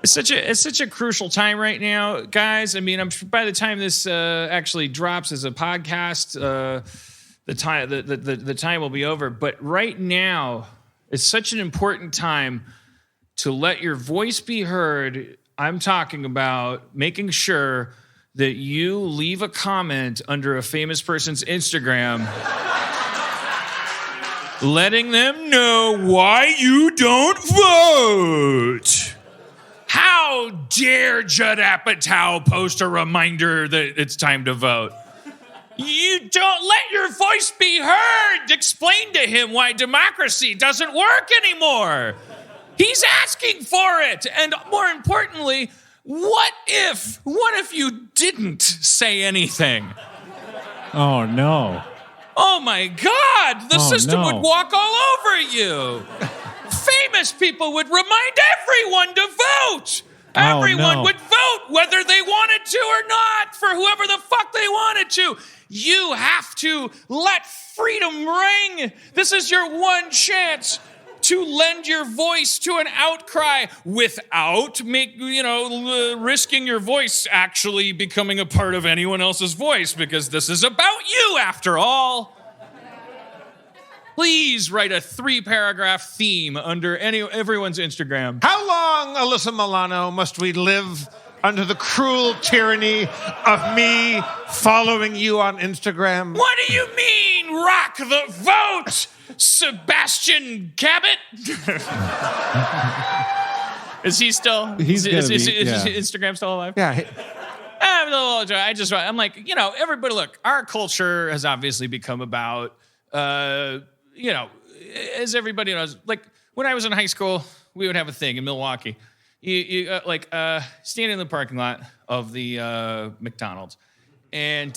It's such a crucial time right now, guys. I mean, by the time this actually drops as a podcast, the time will be over. But right now, it's such an important time to let your voice be heard. I'm talking about making sure that you leave a comment under a famous person's Instagram, letting them know why you don't vote. How dare Judd Apatow post a reminder that it's time to vote? You don't let your voice be heard. Explain to him why democracy doesn't work anymore. He's asking for it. And more importantly, what if you didn't say anything? Oh, no. Oh, my God. The system would walk all over you. Famous people would remind everyone to vote. Everyone would vote whether they wanted to or not for whoever the fuck they wanted to. You have to let freedom ring. This is your one chance to lend your voice to an outcry without risking your voice actually becoming a part of anyone else's voice, because this is about you after all. Please write a 3-paragraph theme under everyone's Instagram. How long, Alyssa Milano, must we live under the cruel tyranny of me following you on Instagram? What do you mean, rock the vote, Sebastian Cabot? Is he still? Is Instagram still alive? Yeah. I'm like, everybody, look, our culture has obviously become about, as everybody knows, like when I was in high school, we would have a thing in Milwaukee. You stand in the parking lot of the McDonald's, and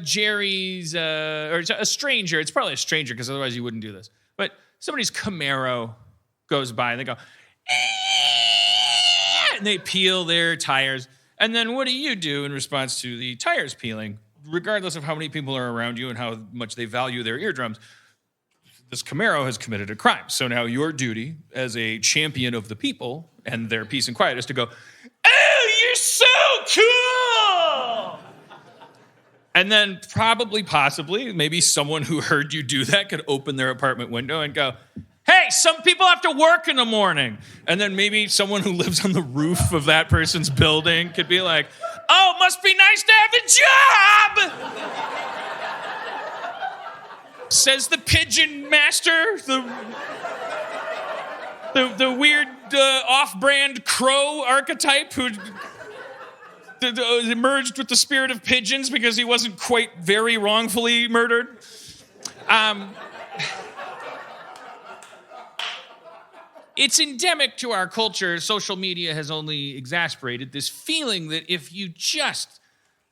Jerry's, or a stranger, it's probably a stranger because otherwise you wouldn't do this, but somebody's Camaro goes by and they go, and they peel their tires. And then what do you do in response to the tires peeling? Regardless of how many people are around you and how much they value their eardrums, this Camaro has committed a crime. So now your duty as a champion of the people and their peace and quiet is to go, oh, you're so cool! And then possibly, maybe someone who heard you do that could open their apartment window and go, hey, some people have to work in the morning. And then maybe someone who lives on the roof of that person's building could be like, oh, must be nice to have a job! Says the pigeon master, the weird off-brand crow archetype who emerged with the spirit of pigeons because he wasn't quite very wrongfully murdered. It's endemic to our culture. Social media has only exacerbated this feeling that if you just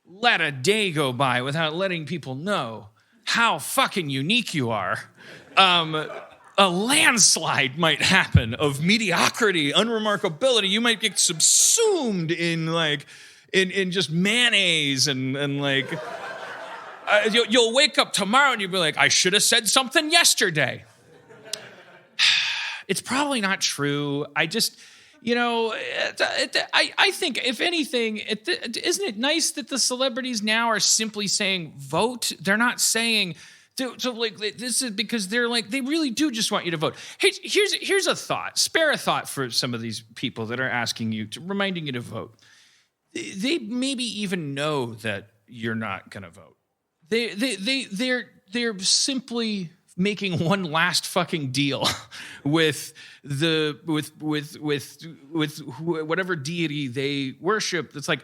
let a day go by without letting people know how fucking unique you are, a landslide might happen of mediocrity, unremarkability. You might get subsumed in just mayonnaise and you'll wake up tomorrow and you'll be like, I should have said something yesterday. It's probably not true. I just, I think, if anything, isn't it nice that the celebrities now are simply saying vote? They're not saying, this is because they really do just want you to vote. Hey, here's a thought. Spare a thought for some of these people that are asking you, reminding you to vote. They maybe even know that you're not going to vote. They're simply making one last fucking deal with whatever deity they worship. That's like,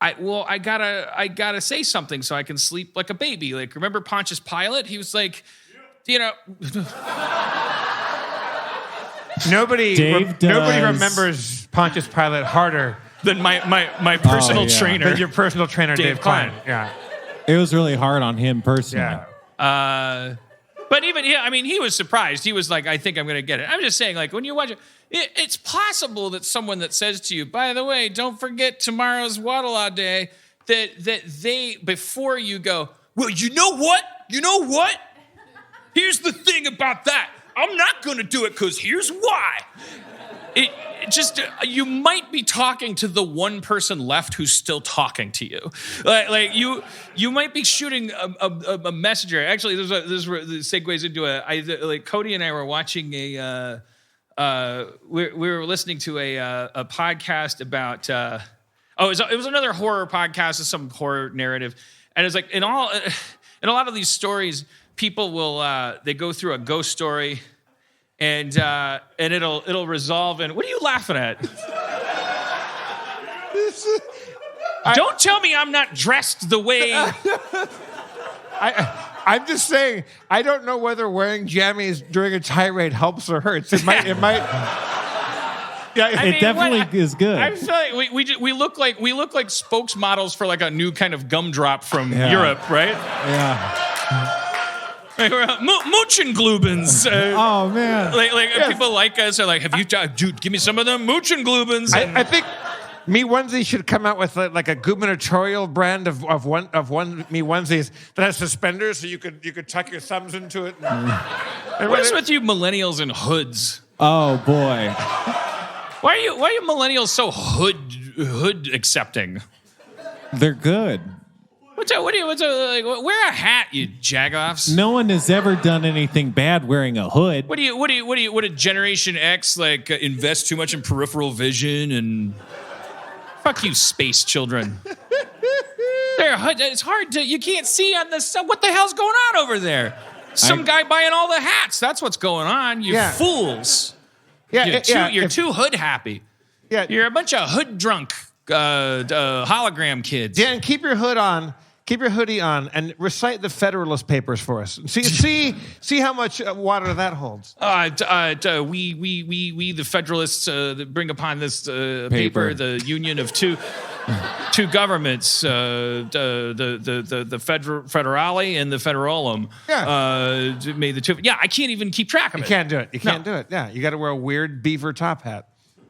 I gotta say something so I can sleep like a baby. Like, remember Pontius Pilate? He was like, Nobody remembers Pontius Pilate harder than my personal trainer. Than your personal trainer, Dave Klein. Yeah. It was really hard on him personally. Yeah. But even, he was surprised. He was like, I think I'm going to get it. I'm just saying, like, when you watch it, it's possible that someone that says to you, by the way, don't forget tomorrow's Waddle Day, that they, before you go, well, you know what? Here's the thing about that. I'm not going to do it because here's why. it just you might be talking to the one person left who's still talking to you. Like you might be shooting a messenger. Actually, this segues into like Cody and I were watching we were listening to a podcast about it was another horror podcast of some horror narrative, and it's like in a lot of these stories, people will they go through a ghost story. And it'll resolve. And what are you laughing at? Don't tell me I'm not dressed the way. I'm just saying. I don't know whether wearing jammies during a tirade helps or hurts. It might. Yeah, it definitely is good. I feel like we look like spokesmodels for like a new kind of gumdrop from Europe, right? Yeah. Like Moochenglubens. Oh man! Like people like us are like, have you, dude? Give me some of them Moochenglubens. I think Me Onesie should come out with like a gubernatorial brand of one Me Onesies that has suspenders, so you could tuck your thumbs into it. What is with you millennials and hoods? Oh boy! Why are you millennials so hood accepting? They're good. Wear a hat, you jagoffs. No one has ever done anything bad wearing a hood. What did Generation X invest too much in peripheral vision and fuck you, space children. It's hard to, you can't see on this. What the hell's going on over there? Some guy buying all the hats. That's what's going on. You fools. Yeah, you're too hood happy. Yeah, you're a bunch of hood drunk hologram kids. Dan, keep your hood on. Keep your hoodie on and recite the Federalist Papers for us. See how much water that holds. We the Federalists bring upon this paper the union of two governments, the Federale and the Federalum. Yeah. Made the two. Yeah, I can't even keep track of it. You can't do it. You can't do it. Yeah, you got to wear a weird beaver top hat.